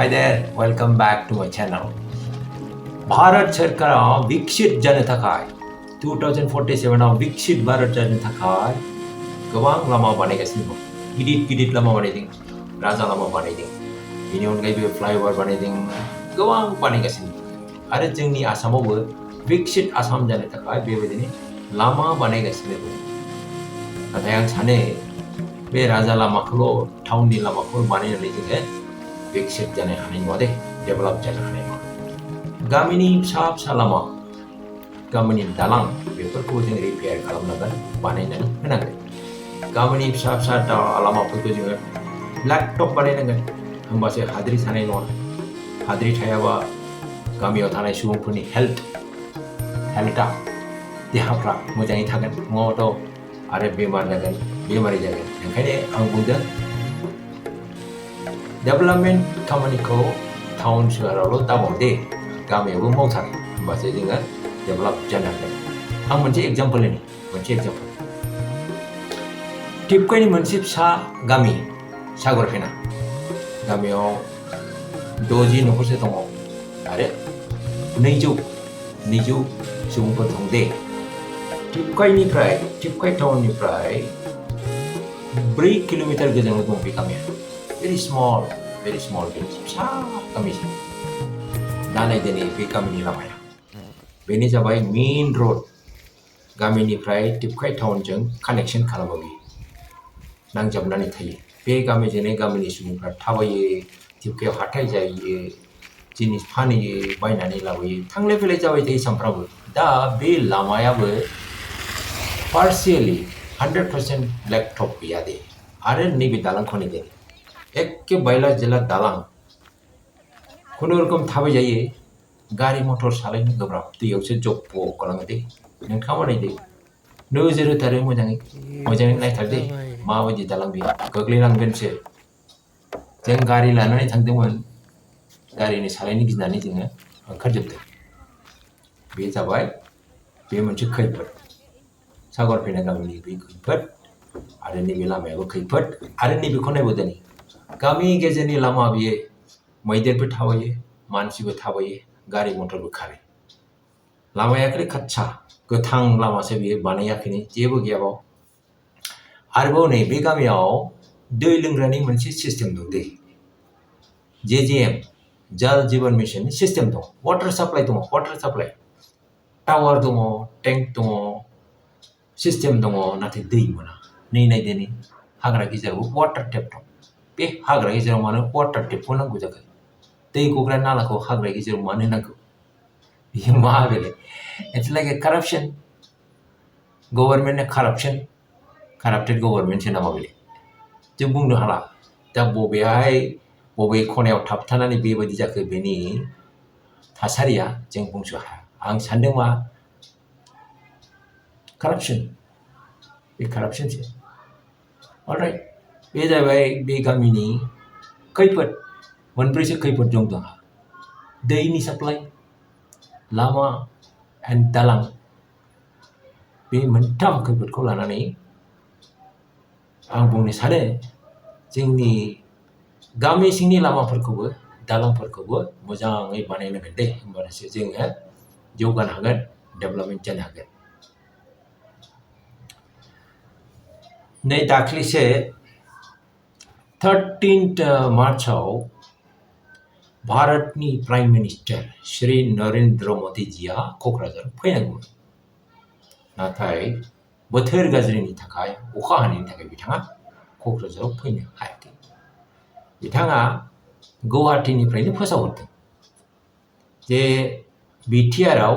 Hi there, welcome back to my channel. Bharat सरकार विकसित जानो थाखाय 2047 विकसित भारत जानो थाखाय गोबां लामा बानायगासिनो दं। गिदिर लामा बानायदों, राजा लामा बानायदों, बेनि अनगायैबो फ्लाइओभार बानायदों, गोबां बानायगासिनो दं। आरो जोंनि आसामावबो विकसित आसाम जानो थाखाय बेबायदिनो लामा बानायगासिनो दं। नाथाय आं सानो बे राजा लामाखौल' टाउननि लामाखौल' बानायनानै जोङो विकसित जानो हानाय नङा दे, डेभेलप जानो हानाय नङा। गामिनि फिसा लामा, गामिनि दालां बेफोरखौ जों रिपेयार खालामनांगोन, बानायनानै होनांगोन। गामिनि फिसा लामाफोरखौ जोङो ब्लेक टप बानायनांगोन, होमबासो हाद्रि थानाय नङा। हाद्रि थायाबा गामियाव थानाय सुबुंफोरनि हेल्थआ देहाफ्रा मोजाङै थागोन, नङाबाथ' आरो बेमारि जागोन। ओंखायनो आं बुंदों डेभेलपमेन्ट खामानिखौ टाउन सोहोरावल' दामाव दे, गामियावबो मावथार, होमबासो जोङो डेभेलप जानो हागोन। आं मोनसे एग्जाम्पल टिपकाइनि मोनसे फिसा गामि सागरफेना गामियाव 60 न'खरसो दङ आरो 200 सुबुंफोर दं दे। टिपकाइ टाउननिफ्राय 4 किल'मिटार गोजानाव दं बे गामिया। भेरि स्मल फिसा गामि। दा नायदिनै बे गामिनि लामाया, बेनो जाबाय मेइन रड। गामिनिफ्राय टिपकाइ टाउनजों कानेक्सन खालामो, बेयो नांजाबनानै थायो। बे गामिजोंनो गामिनि सुबुंफ्रा थाबायो, टिपकाइयाव हाथाय जायो, जिनिस फानहैयो, बायनानै लाबोयो, थांलाय फैलाय जाबाय थायो सानफ्रामबो। दा बे लामायाबो पार्शियेलि 100% ब्लेक टप गैया दे। आरो नैबे दालांखौ नायदो, एखे बायला जिला दालां, खुनुरुखुम थाबायजायो, गारि मटर सालायनो गोब्राब, दैयावसो जब्ब खालामो दे। नोंथाङा नायदो, नोजोर होथारो, मोजाङै नायथार दे, माबायदि दालां बेयो, गोग्लैलांगोनसो। जों गारि लानानै थांदोंमोन, गारिनि सालायनो गिनानै जोङो ओंखारजोबदों। बे जाबाय बे मोनसे खैफोद, सागरफेना गामिनि बे खैफोद, आरो नैबे लामायाबो खैफोद। आरो नैबेखौ नायबावदो, गामि गेजेरनि लामा, बियो मैदेरबो थाबायो, मानसिबो थाबायो, गारि मटरबो खारो। लामाया खालि खाथ्सा गोथां लामासो, बियो बानायाखैनो, जेबो गैयाबाव। आरोबाव नै बे गामियाव दै लोंग्रानि मोनसे सिस्टेम दं दे। JJM जल जीवन मिशननि सिस्टेम दं, वाटार साप्लाइ दङ, टावार दङ, टेंक दङ, सिस्टेम दङ, नाथाय दै मोना। नायदो, हाग्रा गेजेरावबो वाटार टेप दं। बे हाग्रा गेजेराव मानो वाटार टेपखौ नांगौ जाखो? दै गग्रा नालाखौ हाग्रा गेजेराव मानो नांगौ? बेयो मा बेले? It's like a corruption. गभर्नमेन्टआ काराप्टेड गभर्नमेन्टसो नामा बेले? जों बुंनो हाला। दा बबे खनायाव थाबथानानै बेबायदि जाखो, बेनि थासारिया जों बुंस' हाया। आं सानदों मा कारापसनसो। अलराइट, बे जाबाय बे गामिनि खैफोद। मोनब्रैसो खैफोद दं जोंहा: दैनि साप्लाइ, लामा एन्ड दालां। बे मोनथाम खैफोदखौ लानानै आं बुंनो सानो जोंनि गामि सिंनि लामाफोरखौबो दालांफोरखौबो मोजाङै बानायनांगोन दे, होमबासो जोङो जौगानो हागोन, डेभेलपमेन्ट जानो हागोन। नै दाख्लैसो 13 मार्चआव भारतनि प्राइम मिनिस्टार श्री नरेन्द्र मदिजिया क'क्राझार फैनांगौमोन। नाथाय बोथोर गाज्रिनि थाखाय, अखा हानायनि थाखाय बिथाङा क'क्राझाराव फैनो हायाखै। बिथाङा गुवाहाटीनिफ्रायनो फोसावहरदों जे BTRआव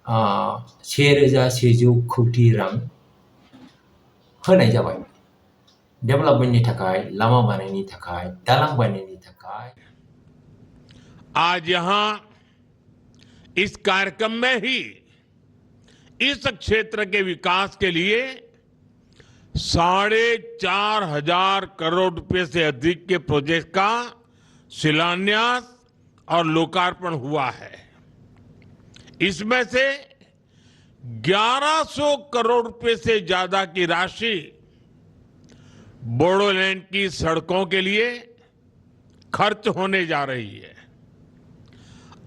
1,100 कोटि रां होनाय जाबाय, डेभेलपमेन्टनि थाखाय, लामा बानायनायनि थाखाय, दालां बानायनायनि थाखाय। आज यहां इस कार्यक्रम में ही इस क्षेत्र के विकास के लिए 4,500 करोड़ रुपए से अधिक के प्रोजेक्ट का शिलान्यास और लोकार्पण हुआ है। इसमें से 1100 करोड़ रुपए से ज्यादा की राशि बोडोलैंड की सड़कों के लिए खर्च होने जा रही है।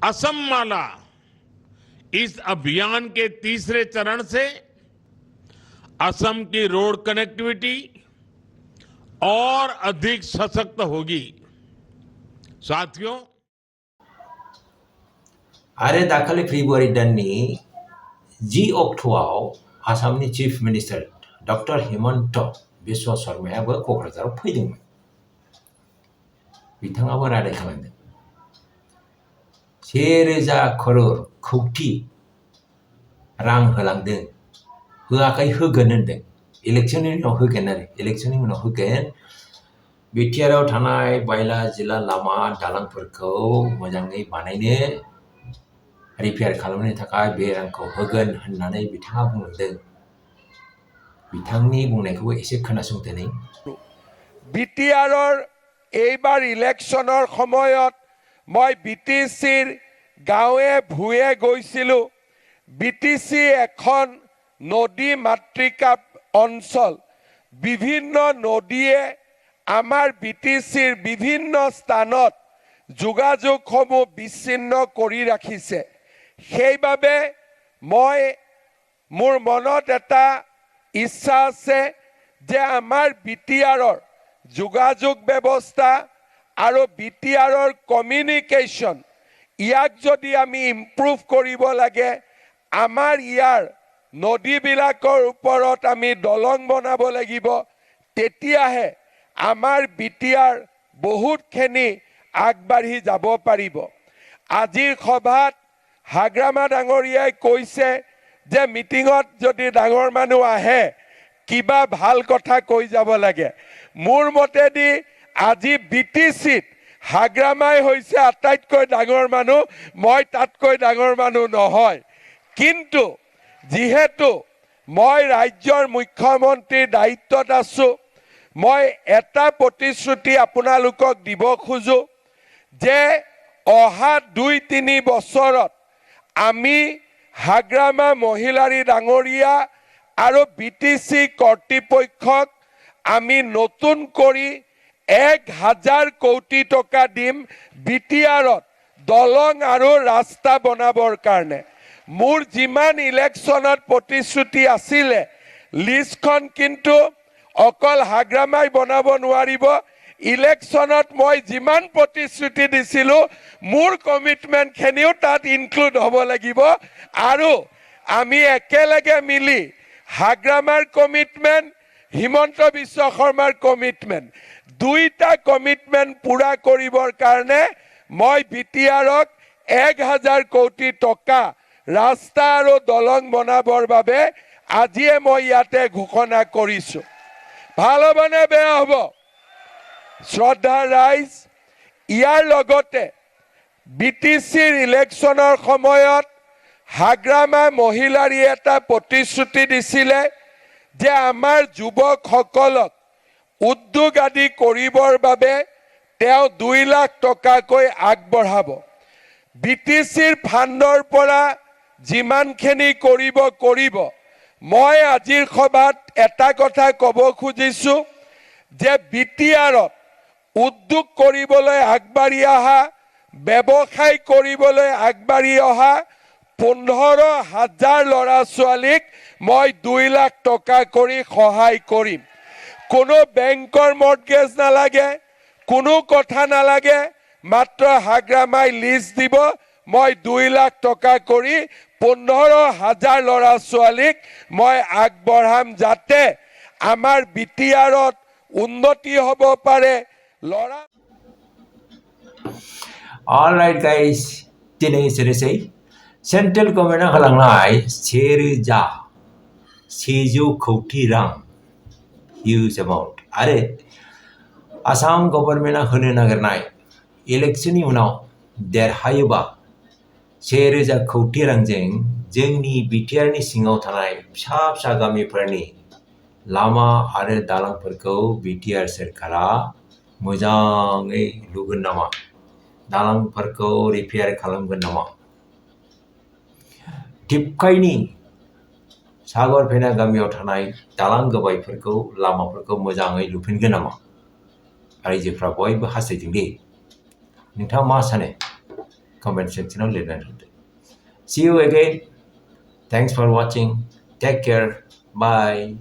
असम माला इस अभियान के तीसरे चरण से असम की रोड कनेक्टिविटी और अधिक सशक्त होगी। साथियों, आरो दाखालि फेब्रुवारि दाननि 10 अक्ट'आव आसामनि chief minister doctor Himanta Biswa शर्मायाबो क'क्राझाराव फैदोंमोन। बिथाङाबो रादाय खालामदों 1000 करोड़ खौटि रां होलांदों, होआखै होगोन होनदों। इलेक्शननि उनाव होगोन आरो इलेक्शननि उनाव होगोन। बिटिआरआव थानाय बायला जिला लामा दालांफोरखौ मोजाङै बानायनो रिपेयार खालामनो थाखाय बे रांखौ होगोन होननानै बिथाङा बुंदों। बिथांनि बुंनायखौबो एसे खोनासंदोनि। বিটিআৰৰ এইবাৰ ইলেকশ্যনৰ সময়ত মই বিটিচিৰ গাঁৱে ভূঞে গৈছিলোঁ। বিটিচি এখন নদী মাতৃকা অঞ্চল। বিভিন্ন নদীয়ে আমাৰ বিটিচিৰ বিভিন্ন স্থানত যোগাযোগসমূহ বিচ্ছিন্ন কৰি ৰাখিছে। সেইবাবে মই মোৰ মনত এটা ইচ্ছা আছে যে আমাৰ বিটিআৰৰ যোগাযোগ ব্যৱস্থা আৰু বিটিআৰৰ কমিউনিকেশ্যন ইয়াক যদি আমি ইম্প্ৰুভ কৰিব লাগে, আমাৰ ইয়াৰ নদীবিলাকৰ ওপৰত আমি দলং বনাব লাগিব। তেতিয়াহে আমাৰ বিটিআৰ বহুতখিনি আগবাঢ়ি যাব পাৰিব। আজিৰ সভাত হাগ্ৰামা ডাঙৰীয়াই কৈছে যে মিটিঙত যদি ডাঙৰ মানুহ আহে কিবা ভাল কথা কৈ যাব লাগে। মোৰ মতেদি আজি বিটিচিত হাগ্ৰামাই হৈছে আটাইতকৈ ডাঙৰ মানুহ। মই তাতকৈ ডাঙৰ মানুহ নহয়। কিন্তু যিহেতু মই ৰাজ্যৰ মুখ্যমন্ত্ৰীৰ দায়িত্বত আছোঁ, মই এটা প্ৰতিশ্ৰুতি আপোনালোকক দিব খোজো যে অহা 2-3 বছৰত আমি হাগ্ৰামা মহিলাৰী ডাঙৰীয়া আৰু বিটিচি কৰ্তৃপক্ষক আমি নতুন কৰি 1000 কোটি টকা দিম বিটিআৰত দলং আৰু ৰাস্তা বনাবৰ কাৰণে। মোৰ যিমান ইলেকশ্যনত প্ৰতিশ্ৰুতি আছিলে লিষ্টখন কিন্তু অকল হাগ্ৰামাই বনাব নোৱাৰিব। ইলেকশ্যনত মই যিমান প্ৰতিশ্ৰুতি দিছিলোঁ মোৰ কমিটমেণ্টখিনিও তাত ইনক্লুড হ'ব লাগিব। আৰু আমি একেলগে মিলি হাগ্ৰামাৰ কমিটমেণ্ট, হিমন্ত বিশ্ব শৰ্মাৰ কমিটমেণ্ট, দুইটা কমিটমেণ্ট পূৰা কৰিবৰ কাৰণে মই বিটিআৰক 1000 কোটি টকা ৰাস্তা আৰু দলং বনাবৰ বাবে আজিয়ে মই ইয়াতে ঘোষণা কৰিছোঁ। ভাল হ'বনে বেয়া হ'ব? শ্ৰদ্ধা ৰাইজ, ইয়াৰ লগতে বিটিচিৰ ইলেকশ্যনৰ সময়ত হাগ্ৰামা মহিলাৰী এটা প্ৰতিশ্ৰুতি দিছিলে যে আমাৰ যুৱকসকলক উদ্যোগ আদি কৰিবৰ বাবে তেওঁ 2 লাখ টকাকৈ আগবঢ়াব। বিটিচিৰ ফাণ্ডৰ পৰা যিমানখিনি কৰিব। মই আজিৰ সভাত এটা কথা ক'ব খুজিছোঁ যে বিটিআৰত উদ্যোগ কৰিবলৈ আগবাঢ়ি অহা, ব্যৱসায় কৰিবলৈ আগবাঢ়ি অহা 15,000 ল'ৰা ছোৱালীক মই 2 লাখ টকা কৰি সহায় কৰিম। কোনো বেংকৰ মৰ্টগেজ নালাগে, কোনো কথা নালাগে, মাত্ৰ হাগ্ৰামাই লিষ্ট দিব। মই 2 লাখ টকা কৰি 15,000 ল'ৰা ছোৱালীক মই আগবঢ়াম, যাতে আমাৰ বিটিআৰত উন্নতি হ'ব পাৰে। ল'ৰা All right, guys, दिनै एसेनोसै। सेन्ट्रेल गभर्नमेन्टआ होलांनाय 1,100 कोटि रां हिउज एमाउन्ट आरो आसाम गभर्नमेन्टआ होनो नागिरनाय इलेक्शननि उनाव देरहायोबा 1,000 कोटि रांजों जोंनि बिटिआरनि सिङाव थानाय फिसा फिसा गामिफोरनि लामा आरो दालांफोरखौ बिटिआर सोरखारा मोजाङै लुगोन नामा? दालांफोरखौ रिपेयार खालामगोन नामा? टिपकाइनि सागरफेना गामियाव थानाय दालां गोबायफोरखौ लामाफोरखौ मोजाङै लुफिनगोन नामा? रायजोफ्रा बयबो हास्थायदों दे। नोंथाङा मा सानो कमेन्ट सेक्सनाव लिरनानै हरदो see you again thanks for watching take care bye